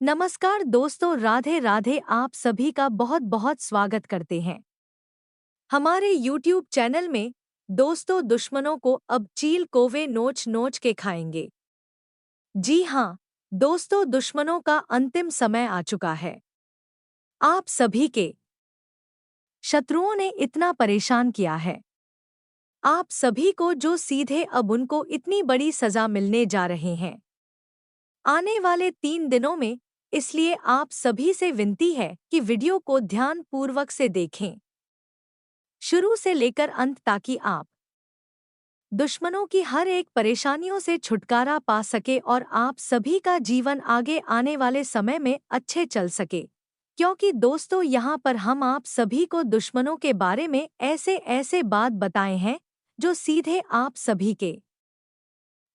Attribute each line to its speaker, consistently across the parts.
Speaker 1: नमस्कार दोस्तों, राधे राधे। आप सभी का बहुत बहुत स्वागत करते हैं हमारे YouTube चैनल में। दोस्तों, दुश्मनों को अब चील कौवे नोच नोच के खाएंगे। जी हाँ दोस्तों, दुश्मनों का अंतिम समय आ चुका है। आप सभी के शत्रुओं ने इतना परेशान किया है आप सभी को, जो सीधे अब उनको इतनी बड़ी सजा मिलने जा रहे हैं आने वाले 3 दिनों में। इसलिए आप सभी से विनती है कि वीडियो को ध्यान पूर्वक से देखें शुरू से लेकर अंत, ताकि आप दुश्मनों की हर एक परेशानियों से छुटकारा पा सके और आप सभी का जीवन आगे आने वाले समय में अच्छे चल सके। क्योंकि दोस्तों, यहाँ पर हम आप सभी को दुश्मनों के बारे में ऐसे ऐसे बात बताए हैं जो सीधे आप सभी के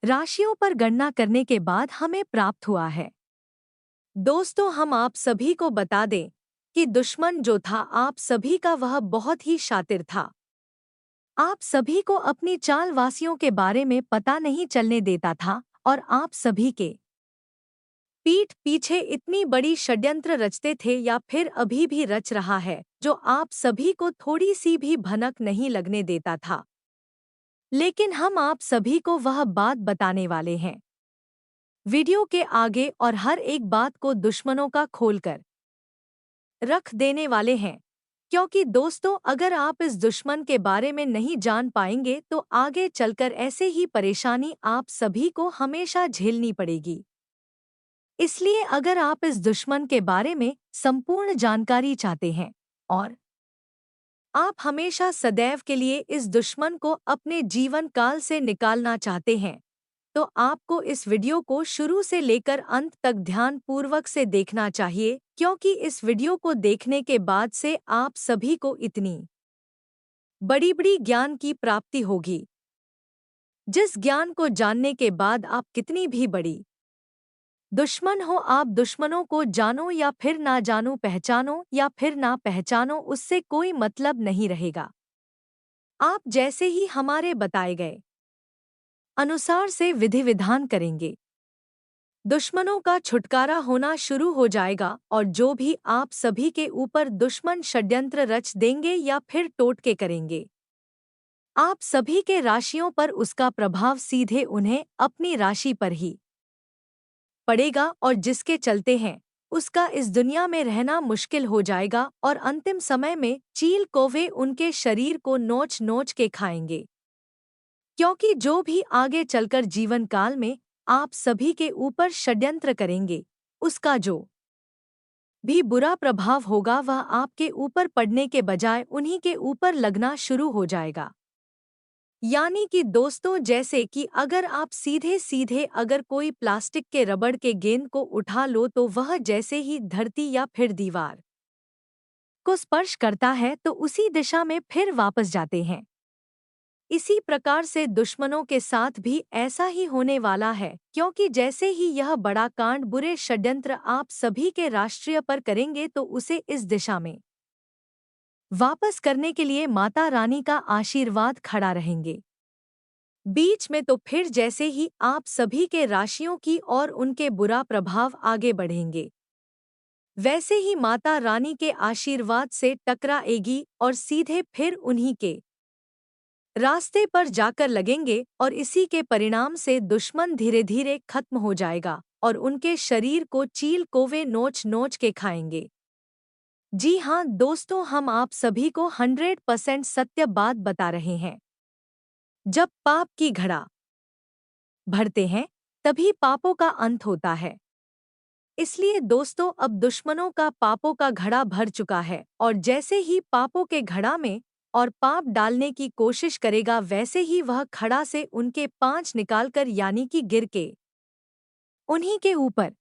Speaker 1: राशियों पर गणना करने के बाद हमें प्राप्त हुआ है। दोस्तों, हम आप सभी को बता दें कि दुश्मन जो था आप सभी का, वह बहुत ही शातिर था। आप सभी को अपनी चालवासियों के बारे में पता नहीं चलने देता था और आप सभी के पीठ पीछे इतनी बड़ी षड्यंत्र रचते थे, या फिर अभी भी रच रहा है, जो आप सभी को थोड़ी सी भी भनक नहीं लगने देता था। लेकिन हम आप सभी को वह बात बताने वाले हैं वीडियो के आगे, और हर एक बात को दुश्मनों का खोलकर रख देने वाले हैं। क्योंकि दोस्तों, अगर आप इस दुश्मन के बारे में नहीं जान पाएंगे तो आगे चलकर ऐसे ही परेशानी आप सभी को हमेशा झेलनी पड़ेगी। इसलिए अगर आप इस दुश्मन के बारे में संपूर्ण जानकारी चाहते हैं और आप हमेशा सदैव के लिए इस दुश्मन को अपने जीवन काल से निकालना चाहते हैं, तो आपको इस वीडियो को शुरू से लेकर अंत तक ध्यान पूर्वक से देखना चाहिए। क्योंकि इस वीडियो को देखने के बाद से आप सभी को इतनी बड़ी बड़ी ज्ञान की प्राप्ति होगी, जिस ज्ञान को जानने के बाद आप कितनी भी बड़ी दुश्मन हो, आप दुश्मनों को जानो या फिर ना जानो, पहचानो या फिर ना पहचानो, उससे कोई मतलब नहीं रहेगा। आप जैसे ही हमारे बताए गए अनुसार से विधि विधान करेंगे, दुश्मनों का छुटकारा होना शुरू हो जाएगा। और जो भी आप सभी के ऊपर दुश्मन षड्यंत्र रच देंगे या फिर टोटके करेंगे, आप सभी के राशियों पर उसका प्रभाव सीधे उन्हें अपनी राशि पर ही पड़ेगा, और जिसके चलते हैं उसका इस दुनिया में रहना मुश्किल हो जाएगा, और अंतिम समय में चील कौवे उनके शरीर को नोच नोच के खाएंगे। क्योंकि जो भी आगे चलकर जीवन काल में आप सभी के ऊपर षड्यंत्र करेंगे, उसका जो भी बुरा प्रभाव होगा वह आपके ऊपर पड़ने के बजाय उन्हीं के ऊपर लगना शुरू हो जाएगा। यानी कि दोस्तों, जैसे कि अगर आप सीधे सीधे अगर कोई प्लास्टिक के रबड़ के गेंद को उठा लो, तो वह जैसे ही धरती या फिर दीवार को स्पर्श करता है तो उसी दिशा में फिर वापस जाते हैं। इसी प्रकार से दुश्मनों के साथ भी ऐसा ही होने वाला है। क्योंकि जैसे ही यह बड़ा कांड, बुरे षड्यंत्र आप सभी के राष्ट्रीय पर करेंगे, तो उसे इस दिशा में वापस करने के लिए माता रानी का आशीर्वाद खड़ा रहेंगे बीच में। तो फिर जैसे ही आप सभी के राशियों की और उनके बुरा प्रभाव आगे बढ़ेंगे, वैसे ही माता रानी के आशीर्वाद से टकराएगी और सीधे फिर उन्हीं के रास्ते पर जाकर लगेंगे, और इसी के परिणाम से दुश्मन धीरे धीरे खत्म हो जाएगा और उनके शरीर को चील कौवे नोच नोच के खाएंगे। जी हाँ दोस्तों, हम आप सभी को 100% सत्य बात बता रहे हैं। जब पाप की घड़ा भरते हैं, तभी पापों का अंत होता है। इसलिए दोस्तों, अब दुश्मनों का पापों का घड़ा भर चुका है, और जैसे ही पापों के घड़ा में और पाप डालने की कोशिश करेगा, वैसे ही वह खड़ा से उनके 5 निकालकर, यानी कि गिर के उन्हीं के ऊपर।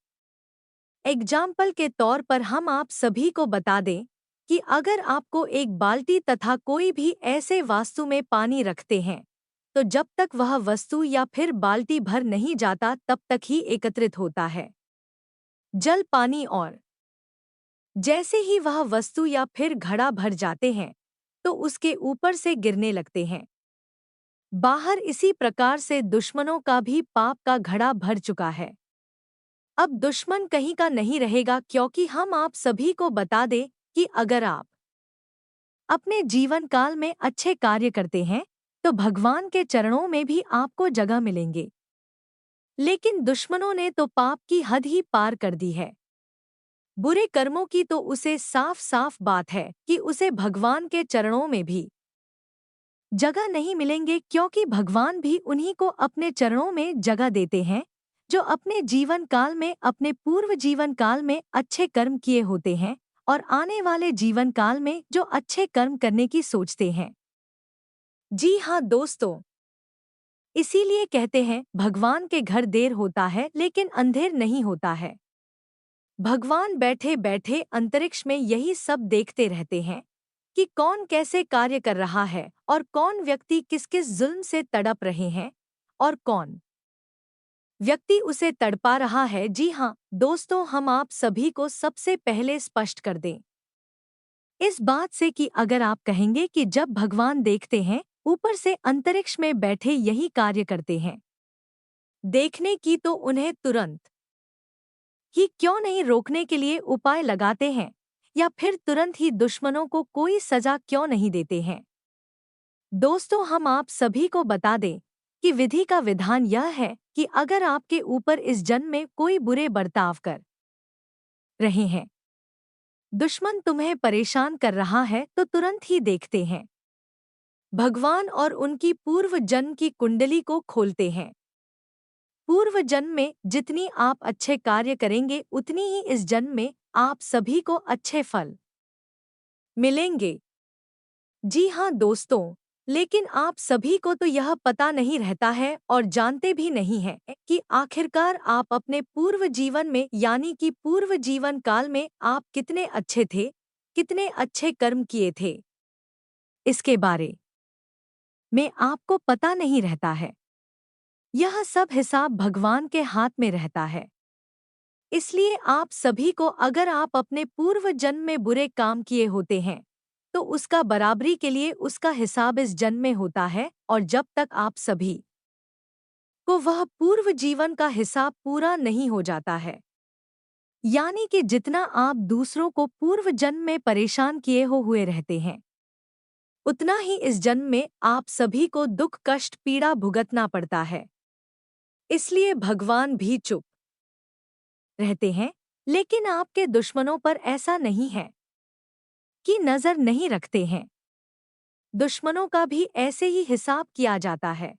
Speaker 1: एग्जाम्पल के तौर पर हम आप सभी को बता दें कि अगर आपको एक बाल्टी तथा कोई भी ऐसे वास्तु में पानी रखते हैं, तो जब तक वह वस्तु या फिर बाल्टी भर नहीं जाता, तब तक ही एकत्रित होता है जल, पानी। और जैसे ही वह वस्तु या फिर घड़ा भर जाते हैं, तो उसके ऊपर से गिरने लगते हैं बाहर। इसी प्रकार से दुश्मनों का भी पाप का घड़ा भर चुका है। अब दुश्मन कहीं का नहीं रहेगा, क्योंकि हम आप सभी को बता दें कि अगर आप अपने जीवन काल में अच्छे कार्य करते हैं तो भगवान के चरणों में भी आपको जगह मिलेंगे। लेकिन दुश्मनों ने तो पाप की हद ही पार कर दी है। बुरे कर्मों की तो उसे साफ साफ बात है कि उसे भगवान के चरणों में भी जगह नहीं मिलेंगे, क्योंकि भगवान भी उन्हीं को अपने चरणों में जगह देते हैं जो अपने जीवन काल में, अपने पूर्व जीवन काल में अच्छे कर्म किए होते हैं और आने वाले जीवन काल में जो अच्छे कर्म करने की सोचते हैं। जी हाँ दोस्तों, इसीलिए कहते हैं भगवान के घर देर होता है लेकिन अंधेर नहीं होता है। भगवान बैठे बैठे अंतरिक्ष में यही सब देखते रहते हैं कि कौन कैसे कार्य कर रहा है और कौन व्यक्ति किस किस जुल्म से तड़प रहे हैं और कौन व्यक्ति उसे तड़पा रहा है। जी हाँ दोस्तों, हम आप सभी को सबसे पहले स्पष्ट कर दें इस बात से कि अगर आप कहेंगे कि जब भगवान देखते हैं ऊपर से अंतरिक्ष में बैठे यही कार्य करते हैं देखने की, तो उन्हें तुरंत ही क्यों नहीं रोकने के लिए उपाय लगाते हैं, या फिर तुरंत ही दुश्मनों को कोई सजा क्यों नहीं देते हैं। दोस्तों, हम आप सभी को बता दें कि विधि का विधान यह है कि अगर आपके ऊपर इस जन्म में कोई बुरे बर्ताव कर रहे हैं, दुश्मन तुम्हें परेशान कर रहा है, तो तुरंत ही देखते हैं भगवान और उनकी पूर्व जन्म की कुंडली को खोलते हैं। पूर्व जन्म में जितनी आप अच्छे कार्य करेंगे उतनी ही इस जन्म में आप सभी को अच्छे फल मिलेंगे। जी हाँ दोस्तों, लेकिन आप सभी को तो यह पता नहीं रहता है और जानते भी नहीं हैं कि आखिरकार आप अपने पूर्व जीवन में, यानी कि पूर्व जीवन काल में आप कितने अच्छे थे, कितने अच्छे कर्म किए थे। इसके बारे में आपको पता नहीं रहता है। यह सब हिसाब भगवान के हाथ में रहता है। इसलिए आप सभी को, अगर आप अपने पूर्व जन्म में बुरे काम किए होते हैं तो उसका बराबरी के लिए उसका हिसाब इस जन्म में होता है, और जब तक आप सभी को वह पूर्व जीवन का हिसाब पूरा नहीं हो जाता है, यानी कि जितना आप दूसरों को पूर्व जन्म में परेशान किए हुए रहते हैं, उतना ही इस जन्म में आप सभी को दुख कष्ट पीड़ा भुगतना पड़ता है। इसलिए भगवान भी चुप रहते हैं, लेकिन आपके दुश्मनों पर ऐसा नहीं है कि नजर नहीं रखते हैं। दुश्मनों का भी ऐसे ही हिसाब किया जाता है।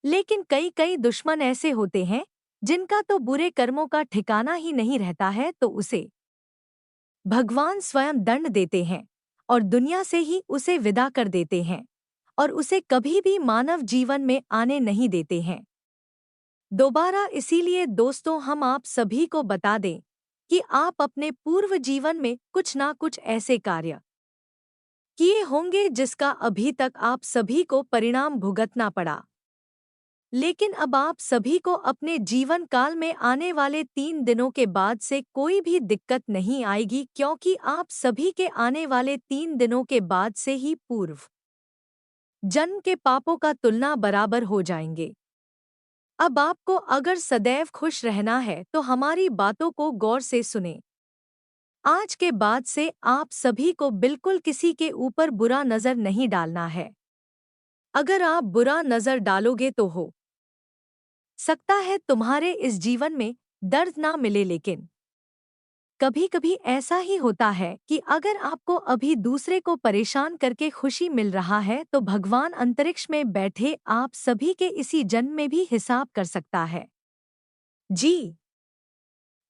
Speaker 1: लेकिन कई कई दुश्मन ऐसे होते हैं जिनका तो बुरे कर्मों का ठिकाना ही नहीं रहता है, तो उसे भगवान स्वयं दंड देते हैं और दुनिया से ही उसे विदा कर देते हैं और उसे कभी भी मानव जीवन में आने नहीं देते हैं दोबारा। इसीलिए दोस्तों, हम आप सभी को बता दें कि आप अपने पूर्व जीवन में कुछ ना कुछ ऐसे कार्य किए होंगे जिसका अभी तक आप सभी को परिणाम भुगतना पड़ा। लेकिन अब आप सभी को अपने जीवन काल में आने वाले 3 दिनों के बाद से कोई भी दिक्कत नहीं आएगी, क्योंकि आप सभी के आने वाले 3 दिनों के बाद से ही पूर्व जन्म के पापों का तुलना बराबर हो जाएंगे। अब आपको अगर सदैव खुश रहना है तो हमारी बातों को गौर से सुने। आज के बाद से आप सभी को बिल्कुल किसी के ऊपर बुरा नजर नहीं डालना है। अगर आप बुरा नजर डालोगे तो हो सकता है तुम्हारे इस जीवन में दर्द ना मिले, लेकिन कभी कभी ऐसा ही होता है कि अगर आपको अभी दूसरे को परेशान करके खुशी मिल रहा है तो भगवान अंतरिक्ष में बैठे आप सभी के इसी जन्म में भी हिसाब कर सकता है। जी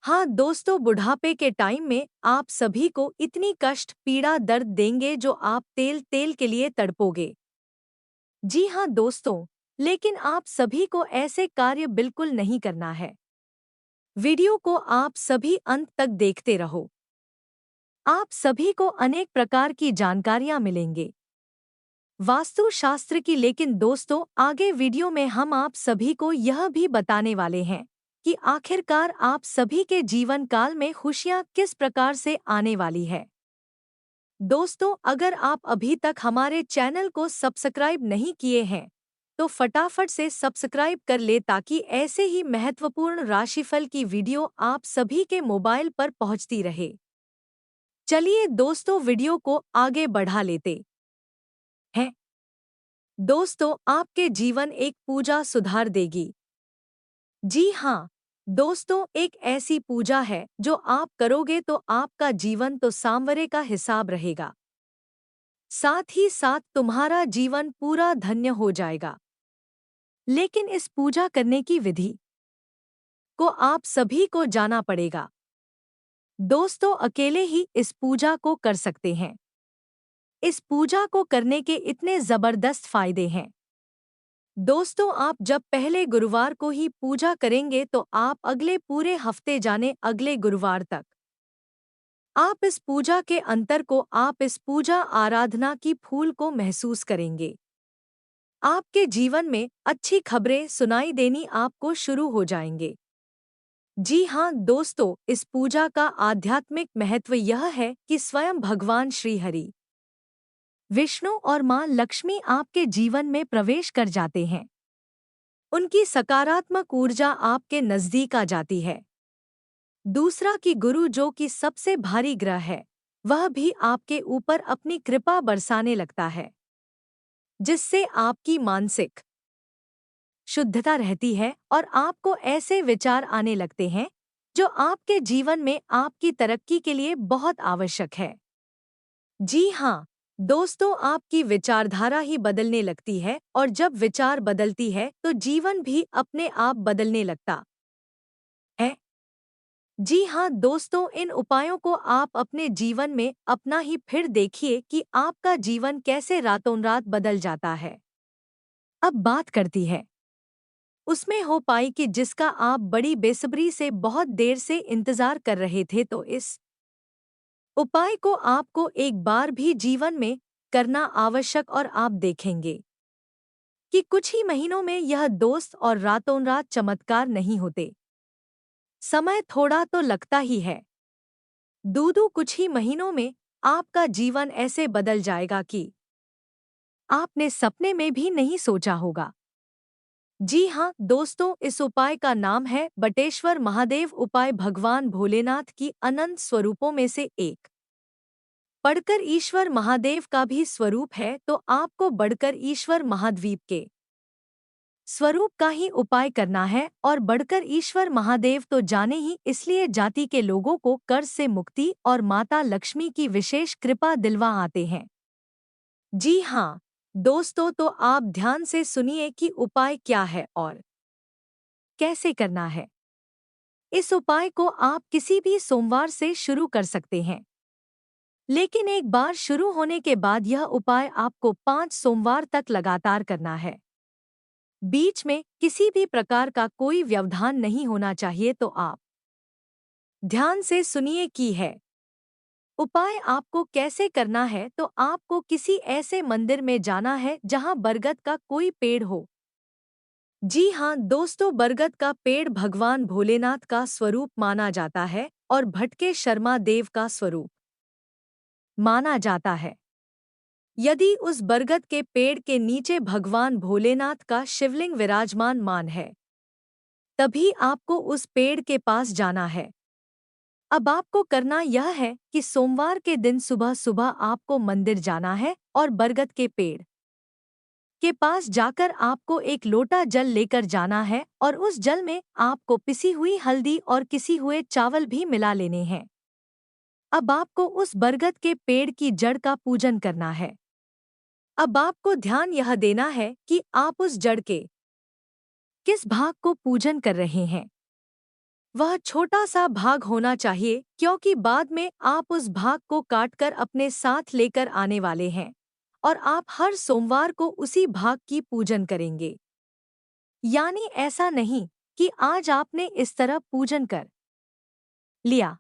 Speaker 1: हाँ दोस्तों, बुढ़ापे के टाइम में आप सभी को इतनी कष्ट पीड़ा दर्द देंगे जो आप तेल तेल के लिए तड़पोगे। जी हाँ दोस्तों, लेकिन आप सभी को ऐसे कार्य बिल्कुल नहीं करना है। वीडियो को आप सभी अंत तक देखते रहो। आप सभी को अनेक प्रकार की जानकारियां मिलेंगे वास्तु शास्त्र की। लेकिन दोस्तों, आगे वीडियो में हम आप सभी को यह भी बताने वाले हैं कि आखिरकार आप सभी के जीवन काल में खुशियां किस प्रकार से आने वाली है। दोस्तों, अगर आप अभी तक हमारे चैनल को सब्सक्राइब नहीं किए हैं तो फटाफट से सब्सक्राइब कर ले ताकि ऐसे ही महत्वपूर्ण राशिफल की वीडियो आप सभी के मोबाइल पर पहुंचती रहे। चलिए दोस्तों, वीडियो को आगे बढ़ा लेते हैं। दोस्तों, आपके जीवन एक पूजा सुधार देगी। जी हाँ दोस्तों, एक ऐसी पूजा है जो आप करोगे तो आपका जीवन तो सांवरे का हिसाब रहेगा, साथ ही साथ तुम्हारा जीवन पूरा धन्य हो जाएगा। लेकिन इस पूजा करने की विधि को आप सभी को जाना पड़ेगा। दोस्तों, अकेले ही इस पूजा को कर सकते हैं। इस पूजा को करने के इतने जबरदस्त फायदे हैं। दोस्तों, आप जब पहले गुरुवार को ही पूजा करेंगे तो आप अगले पूरे हफ्ते जाने अगले गुरुवार तक आप इस पूजा के अंतर को, आप इस पूजा आराधना की फूल को महसूस करेंगे। आपके जीवन में अच्छी खबरें सुनाई देनी आपको शुरू हो जाएंगे। जी हाँ दोस्तों, इस पूजा का आध्यात्मिक महत्व यह है कि स्वयं भगवान श्री हरि विष्णु और माँ लक्ष्मी आपके जीवन में प्रवेश कर जाते हैं। उनकी सकारात्मक ऊर्जा आपके नजदीक आ जाती है। दूसरा कि गुरु, जो कि सबसे भारी ग्रह है, वह भी आपके ऊपर अपनी कृपा बरसाने लगता है, जिससे आपकी मानसिक शुद्धता रहती है और आपको ऐसे विचार आने लगते हैं जो आपके जीवन में आपकी तरक्की के लिए बहुत आवश्यक है। जी हाँ दोस्तों, आपकी विचारधारा ही बदलने लगती है और जब विचार बदलती है तो जीवन भी अपने आप बदलने लगता है। जी हाँ दोस्तों, इन उपायों को आप अपने जीवन में अपना ही फिर देखिए कि आपका जीवन कैसे रातों रात बदल जाता है। अब बात करती है उसमें हो पाई कि जिसका आप बड़ी बेसब्री से बहुत देर से इंतजार कर रहे थे, तो इस उपाय को आपको एक बार भी जीवन में करना आवश्यक और आप देखेंगे कि कुछ ही महीनों में यह दोस्त और रातों रात चमत्कार नहीं होते। समय थोड़ा तो लगता ही है। दूदू कुछ ही महीनों में आपका जीवन ऐसे बदल जाएगा कि आपने सपने में भी नहीं सोचा होगा। जी हाँ दोस्तों, इस उपाय का नाम है बटेश्वर महादेव उपाय। भगवान भोलेनाथ की अनंत स्वरूपों में से एक पढ़कर ईश्वर महादेव का भी स्वरूप है, तो आपको बढ़कर ईश्वर महाद्वीप के स्वरूप का ही उपाय करना है। और बढ़कर ईश्वर महादेव तो जाने ही, इसलिए जाति के लोगों को कर्ज से मुक्ति और माता लक्ष्मी की विशेष कृपा दिलवा आते हैं। जी हाँ दोस्तों, तो आप ध्यान से सुनिए कि उपाय क्या है और कैसे करना है। इस उपाय को आप किसी भी सोमवार से शुरू कर सकते हैं, लेकिन एक बार शुरू होने के बाद यह उपाय आपको 5 सोमवार तक लगातार करना है। बीच में किसी भी प्रकार का कोई व्यवधान नहीं होना चाहिए। तो आप ध्यान से सुनिए कि है उपाय आपको कैसे करना है। तो आपको किसी ऐसे मंदिर में जाना है जहां बरगद का कोई पेड़ हो। जी हाँ दोस्तों, बरगद का पेड़ भगवान भोलेनाथ का स्वरूप माना जाता है और भटके शर्मा देव का स्वरूप माना जाता है। यदि उस बरगद के पेड़ के नीचे भगवान भोलेनाथ का शिवलिंग विराजमान मान है, तभी आपको उस पेड़ के पास जाना है। अब आपको करना यह है कि सोमवार के दिन सुबह सुबह आपको मंदिर जाना है और बरगद के पेड़ के पास जाकर आपको एक लोटा जल लेकर जाना है और उस जल में आपको पिसी हुई हल्दी और किसी हुए चावल भी मिला लेने हैं। अब आपको उस बरगद के पेड़ की जड़ का पूजन करना है। अब आपको ध्यान यह देना है कि आप उस जड़ के किस भाग को पूजन कर रहे हैं। वह छोटा सा भाग होना चाहिए, क्योंकि बाद में आप उस भाग को काटकर अपने साथ लेकर आने वाले हैं और आप हर सोमवार को उसी भाग की पूजन करेंगे। यानी ऐसा नहीं कि आज आपने इस तरह पूजन कर लिया,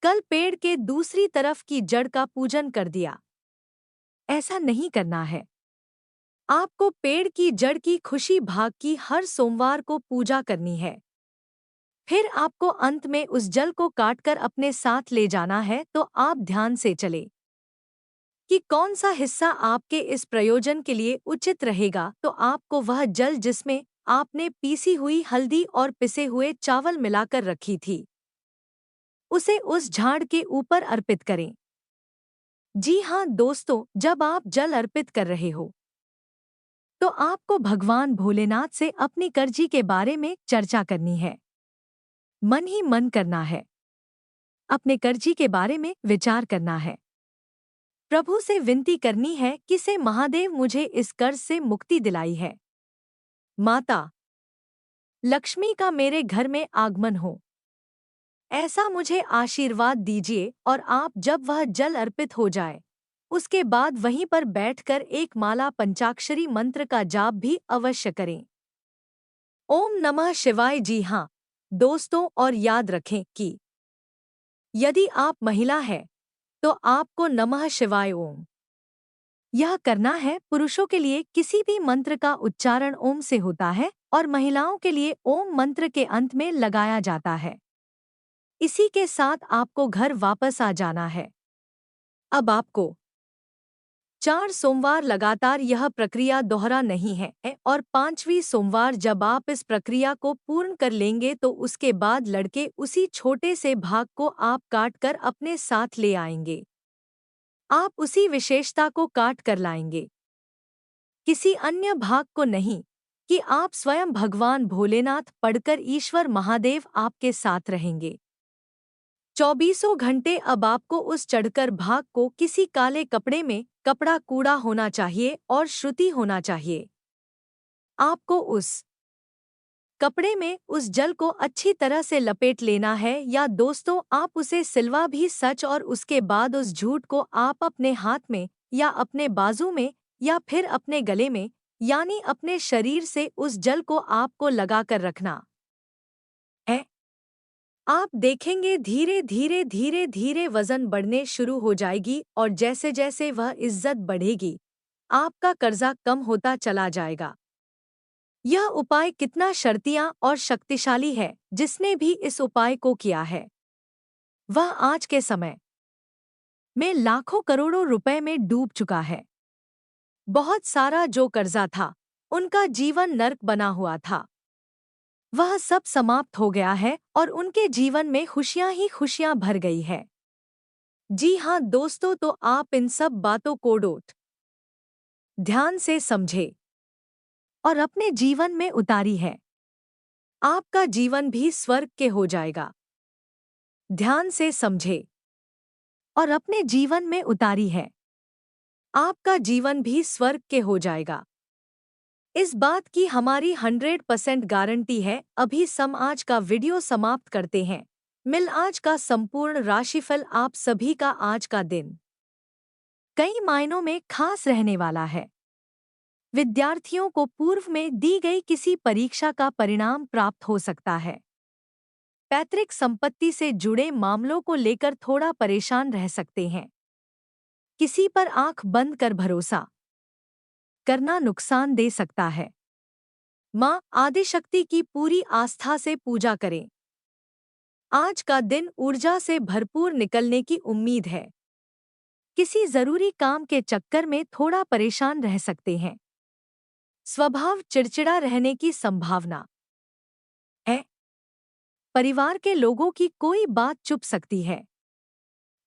Speaker 1: कल पेड़ के दूसरी तरफ की जड़ का पूजन कर दिया। ऐसा नहीं करना है। आपको पेड़ की जड़ की खुशी भाग की हर सोमवार को पूजा करनी है। फिर आपको अंत में उस जल को काटकर अपने साथ ले जाना है। तो आप ध्यान से चले। कि कौन सा हिस्सा आपके इस प्रयोजन के लिए उचित रहेगा, तो आपको वह जल जिसमें आपने पीसी हुई हल्दी और पिसे हुए चावल मिलाकर रखी थी, उसे उस झाड़ के ऊपर अर्पित करें। जी हाँ दोस्तों, जब आप जल अर्पित कर रहे हो तो आपको भगवान भोलेनाथ से अपनी कर्जी के बारे में चर्चा करनी है। मन ही मन करना है। अपने कर्जी के बारे में विचार करना है। प्रभु से विनती करनी है कि से महादेव मुझे इस कर्ज से मुक्ति दिलाई है। माता लक्ष्मी का मेरे घर में आगमन हो, ऐसा मुझे आशीर्वाद दीजिए। और आप जब वह जल अर्पित हो जाए उसके बाद वहीं पर बैठकर एक माला पंचाक्षरी मंत्र का जाप भी अवश्य करें। ओम नमः शिवाय। जी हाँ दोस्तों, और याद रखें कि यदि आप महिला हैं तो आपको नमः शिवाय ओम यह करना है। पुरुषों के लिए किसी भी मंत्र का उच्चारण ओम से होता है और महिलाओं के लिए ओम मंत्र के अंत में लगाया जाता है। इसी के साथ आपको घर वापस आ जाना है। अब आपको 4 सोमवार लगातार यह प्रक्रिया दोहरा नहीं है और 5वीं सोमवार जब आप इस प्रक्रिया को पूर्ण कर लेंगे तो उसके बाद लड़के उसी छोटे से भाग को आप काट कर अपने साथ ले आएंगे। आप उसी विशेषता को काट कर लाएंगे, किसी अन्य भाग को नहीं, कि आप स्वयं भगवान भोलेनाथ पढ़कर ईश्वर महादेव आपके साथ रहेंगे 24 घंटे। अब आपको उस चढ़कर भाग को किसी काले कपड़े में, कपड़ा कूड़ा होना चाहिए और श्रुति होना चाहिए। आपको उस कपड़े में उस जल को अच्छी तरह से लपेट लेना है, या दोस्तों आप उसे सिलवा भी सच, और उसके बाद उस झूठ को आप अपने हाथ में या अपने बाजू में या फिर अपने गले में, यानी अपने शरीर से उस जल को आपको लगा कर रखना है। आप देखेंगे धीरे धीरे धीरे धीरे वजन बढ़ने शुरू हो जाएगी, और जैसे जैसे वह इज्जत बढ़ेगी आपका कर्जा कम होता चला जाएगा। यह उपाय कितना शर्तियां और शक्तिशाली है। जिसने भी इस उपाय को किया है वह आज के समय में लाखों करोड़ों रुपए में डूब चुका है। बहुत सारा जो कर्जा था, उनका जीवन नर्क बना हुआ था, वह सब समाप्त हो गया है और उनके जीवन में खुशियां ही खुशियां भर गई है। जी हाँ दोस्तों, तो आप इन सब बातों को ध्यान से समझे और अपने जीवन में उतारी है। आपका जीवन भी स्वर्ग के हो जाएगा। ध्यान से समझे और अपने जीवन में उतारी है। आपका जीवन भी स्वर्ग के हो जाएगा। इस बात की हमारी 100% गारंटी है। अभी आज का वीडियो समाप्त करते हैं। मिल आज का संपूर्ण राशिफल। आप सभी का आज का दिन कई मायनों में खास रहने वाला है। विद्यार्थियों को पूर्व में दी गई किसी परीक्षा का परिणाम प्राप्त हो सकता है। पैतृक संपत्ति से जुड़े मामलों को लेकर थोड़ा परेशान रह सकते हैं। किसी पर आंख बंद कर भरोसा करना नुकसान दे सकता है। मां आदिशक्ति की पूरी आस्था से पूजा करें। आज का दिन ऊर्जा से भरपूर निकलने की उम्मीद है। किसी जरूरी काम के चक्कर में थोड़ा परेशान रह सकते हैं। स्वभाव चिड़चिड़ा रहने की संभावना है। परिवार के लोगों की कोई बात चुप सकती है।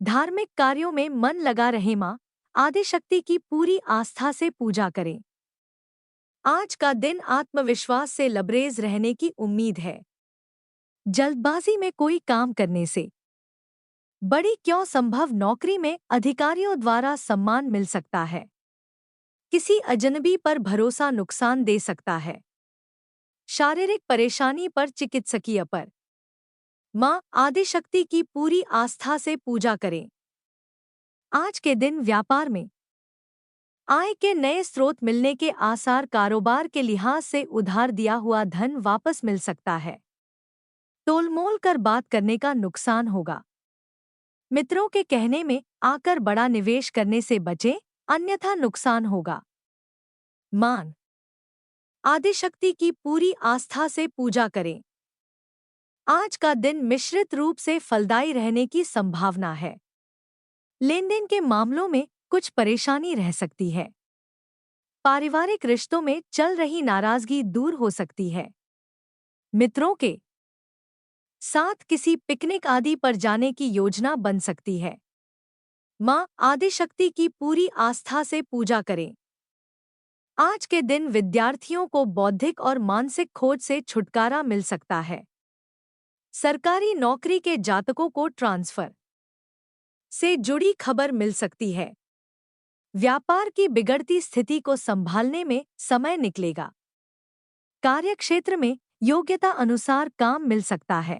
Speaker 1: धार्मिक कार्यों में मन लगा रहे। मां आदिशक्ति की पूरी आस्था से पूजा करें। आज का दिन आत्मविश्वास से लबरेज रहने की उम्मीद है। जल्दबाजी में कोई काम करने से बड़ी क्यों संभव नौकरी में अधिकारियों द्वारा सम्मान मिल सकता है। किसी अजनबी पर भरोसा नुकसान दे सकता है। शारीरिक परेशानी पर चिकित्सकीय पर मां आदिशक्ति की पूरी आस्था से पूजा करें। आज के दिन व्यापार में आय के नए स्रोत मिलने के आसार। कारोबार के लिहाज से उधार दिया हुआ धन वापस मिल सकता है। तोलमोल कर बात करने का नुकसान होगा। मित्रों के कहने में आकर बड़ा निवेश करने से बचें, अन्यथा नुकसान होगा। मान आदिशक्ति की पूरी आस्था से पूजा करें। आज का दिन मिश्रित रूप से फलदायी रहने की संभावना है। लेनदेन के मामलों में कुछ परेशानी रह सकती है। पारिवारिक रिश्तों में चल रही नाराजगी दूर हो सकती है। मित्रों के साथ किसी पिकनिक आदि पर जाने की योजना बन सकती है। माँ आदिशक्ति की पूरी आस्था से पूजा करें। आज के दिन विद्यार्थियों को बौद्धिक और मानसिक खोज से छुटकारा मिल सकता है। सरकारी नौकरी के जातकों को ट्रांसफर से जुड़ी खबर मिल सकती है। व्यापार की बिगड़ती स्थिति को संभालने में समय निकलेगा। कार्यक्षेत्र में योग्यता अनुसार काम मिल सकता है।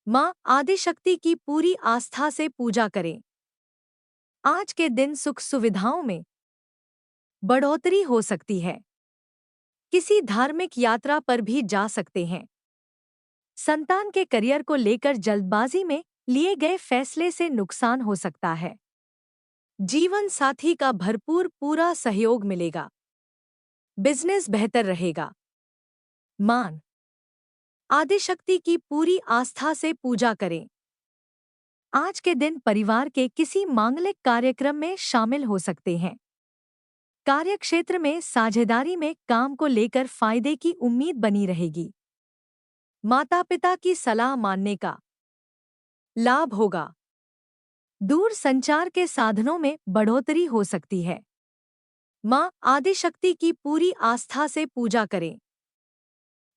Speaker 1: माँ आदिशक्ति की पूरी आस्था से पूजा करें। आज के दिन सुख सुविधाओं में बढ़ोतरी हो सकती है। किसी धार्मिक यात्रा पर भी जा सकते हैं। संतान के करियर को लेकर जल्दबाजी में लिए गए फैसले से नुकसान हो सकता है। जीवन साथी का भरपूर पूरा सहयोग मिलेगा। बिजनेस बेहतर रहेगा। मान आदिशक्ति की पूरी आस्था से पूजा करें। आज के दिन परिवार के किसी मांगलिक कार्यक्रम में शामिल हो सकते हैं। कार्यक्षेत्र में साझेदारी में काम को लेकर फायदे की उम्मीद बनी रहेगी। माता पिता की सलाह मानने का लाभ होगा। दूर संचार के साधनों में बढ़ोतरी हो सकती है। माँ आदिशक्ति की पूरी आस्था से पूजा करें।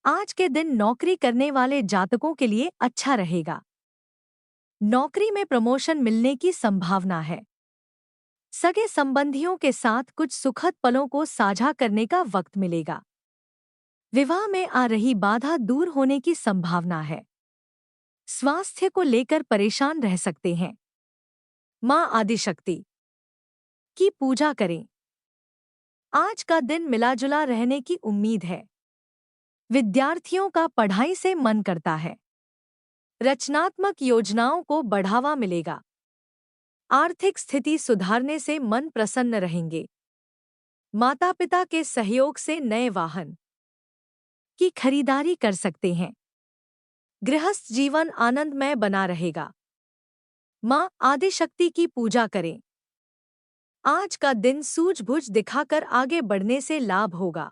Speaker 1: आज के दिन नौकरी करने वाले जातकों के लिए अच्छा रहेगा। नौकरी में प्रमोशन मिलने की संभावना है। सगे संबंधियों के साथ कुछ सुखद पलों को साझा करने का वक्त मिलेगा। विवाह में आ रही बाधा दूर होने की संभावना है। स्वास्थ्य को लेकर परेशान रह सकते हैं। माँ आदिशक्ति की पूजा करें। आज का दिन मिलाजुला रहने की उम्मीद है। विद्यार्थियों का पढ़ाई से मन करता है। रचनात्मक योजनाओं को बढ़ावा मिलेगा। आर्थिक स्थिति सुधारने से मन प्रसन्न रहेंगे। माता पिता के सहयोग से नए वाहन की खरीदारी कर सकते हैं। गृहस्थ जीवन आनंदमय बना रहेगा। माँ आदिशक्ति की पूजा करें। आज का दिन सूझबूझ दिखाकर आगे बढ़ने से लाभ होगा।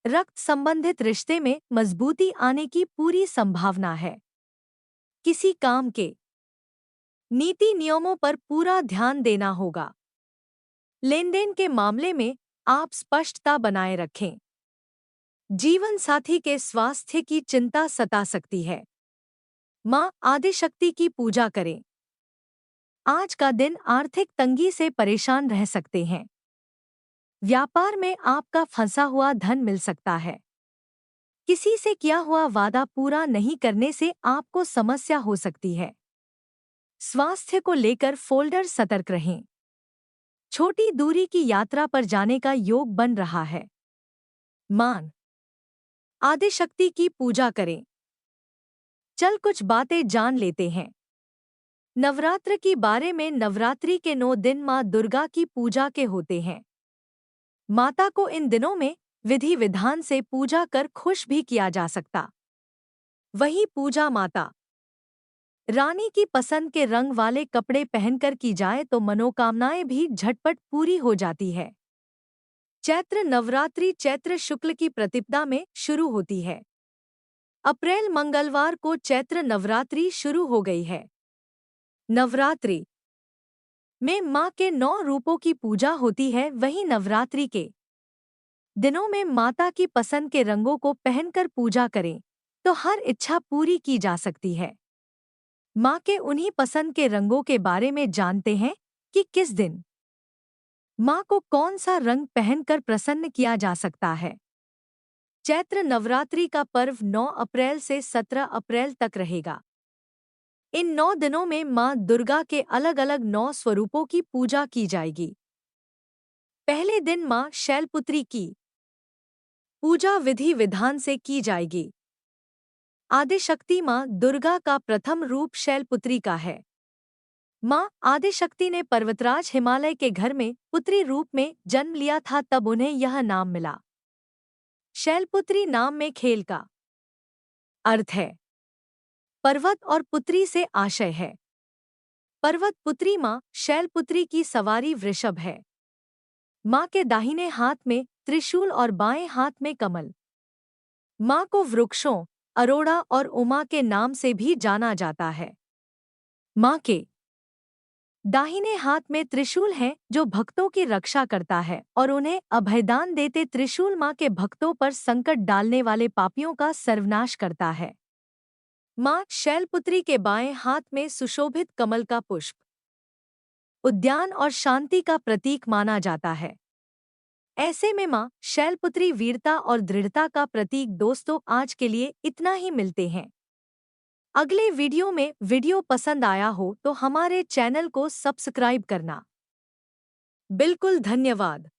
Speaker 1: रक्त संबंधित रिश्ते में मजबूती आने की पूरी संभावना है। किसी काम के नीति नियमों पर पूरा ध्यान देना होगा। लेनदेन के मामले में आप स्पष्टता बनाए रखें। जीवन साथी के स्वास्थ्य की चिंता सता सकती है। माँ आदिशक्ति की पूजा करें। आज का दिन आर्थिक तंगी से परेशान रह सकते हैं। व्यापार में आपका फंसा हुआ धन मिल सकता है। किसी से किया हुआ वादा पूरा नहीं करने से आपको समस्या हो सकती है। स्वास्थ्य को लेकर फोल्डर सतर्क रहें। छोटी दूरी की यात्रा पर जाने का योग बन रहा है। मान आदिशक्ति की पूजा करें। चल कुछ बातें जान लेते हैं। नवरात्र के बारे में। नवरात्रि के 9 दिन माँ दुर्गा की पूजा के होते हैं। माता को इन दिनों में विधि विधान से पूजा कर खुश भी किया जा सकता। वही पूजा माता रानी की पसंद के रंग वाले कपड़े पहनकर की जाए तो मनोकामनाएं भी झटपट पूरी हो जाती है। चैत्र नवरात्रि चैत्र शुक्ल की प्रतिपदा में शुरू होती है। अप्रैल मंगलवार को चैत्र नवरात्रि शुरू हो गई है। नवरात्रि में माँ के 9 रूपों की पूजा होती है। वहीं नवरात्रि के दिनों में माता की पसंद के रंगों को पहनकर पूजा करें तो हर इच्छा पूरी की जा सकती है। माँ के उन्हीं पसंद के रंगों के बारे में जानते हैं कि किस दिन माँ को कौन सा रंग पहनकर प्रसन्न किया जा सकता है। चैत्र नवरात्रि का पर्व 9 अप्रैल से 17 अप्रैल तक रहेगा। इन 9 दिनों में माँ दुर्गा के अलग अलग 9 स्वरूपों की पूजा की जाएगी। पहले दिन माँ शैलपुत्री की पूजा विधि विधान से की जाएगी। आदिशक्ति माँ दुर्गा का प्रथम रूप शैलपुत्री का है। माँ आदिशक्ति ने पर्वतराज हिमालय के घर में पुत्री रूप में जन्म लिया था, तब उन्हें यह नाम मिला। शैलपुत्री नाम में खेल का अर्थ है। पर्वत और पुत्री से आशय है। पर्वत पुत्री माँ शैलपुत्री की सवारी वृषभ है। माँ के दाहिने हाथ में त्रिशूल और बाएं हाथ में कमल। माँ को वृक्षों, अरोड़ा और उमा के नाम से भी जाना जाता है। माँ के दाहिने हाथ में त्रिशूल है जो भक्तों की रक्षा करता है और उन्हें अभयदान देते त्रिशूल माँ के भक्तों पर संकट डालने वाले पापियों का सर्वनाश करता है। माँ शैलपुत्री के बाएं हाथ में सुशोभित कमल का पुष्प उद्यान और शांति का प्रतीक माना जाता है। ऐसे में माँ शैलपुत्री वीरता और दृढ़ता का प्रतीक। दोस्तों, आज के लिए इतना ही। मिलते हैं अगले वीडियो में। वीडियो पसंद आया हो तो हमारे चैनल को सब्सक्राइब करना। बिल्कुल, धन्यवाद।